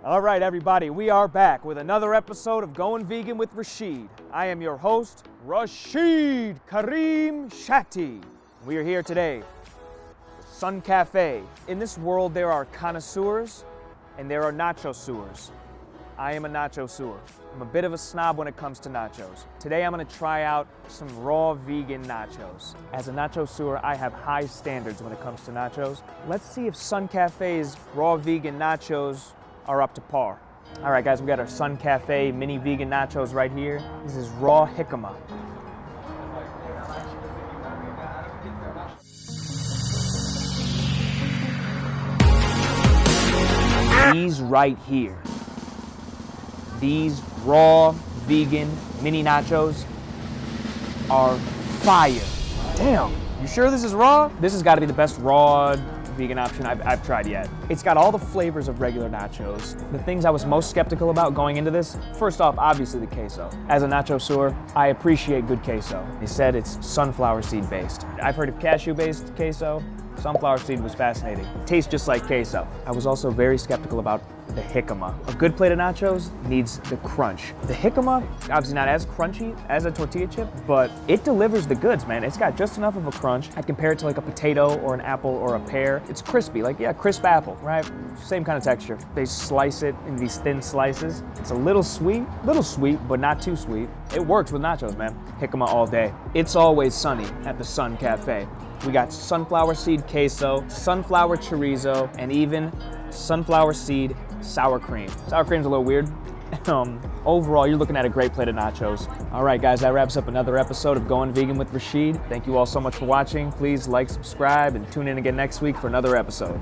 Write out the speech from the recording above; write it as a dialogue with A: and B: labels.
A: All right, everybody, we are back with another episode of Going Vegan with Rachid. I am your host, Rachid Kareem Shatti. We are here today with Suncafe. In this world, there are connoisseurs and there are nachoseurs. I am a nachoseur. I'm a bit of a snob when it comes to nachos. Today, I'm gonna try out some raw vegan nachos. As a nachoseur, I have high standards when it comes to nachos. Let's see if Suncafe's raw vegan nachos are up to par. All right, guys, we got our Suncafe mini vegan nachos right here. This is raw jicama. These right here, these raw vegan mini nachos are fire. Damn, you sure this is raw? This has got to be the best raw vegan option I've tried yet. It's got all the flavors of regular nachos. The things I was most skeptical about going into this, first off, obviously the queso. As a nachoseur, I appreciate good queso. They said it's sunflower seed based. I've heard of cashew based queso. Sunflower seed was fascinating. It tastes just like queso. I was also very skeptical about the jicama. A good plate of nachos needs the crunch. The jicama, obviously not as crunchy as a tortilla chip, but it delivers the goods, man. It's got just enough of a crunch. I compare it to like a potato or an apple or a pear. It's crispy, like, yeah, crisp apple, right? Same kind of texture. They slice it in these thin slices. It's a little sweet, but not too sweet. It works with nachos, man. Jicama all day. It's always sunny at the Suncafe. We got sunflower seed queso, sunflower chorizo, and even sunflower seed sour cream. Sour cream's a little weird. Overall, you're looking at a great plate of nachos. All right, guys, that wraps up another episode of Going Vegan with Rachid. Thank you all so much for watching. Please like, subscribe, and tune in again next week for another episode.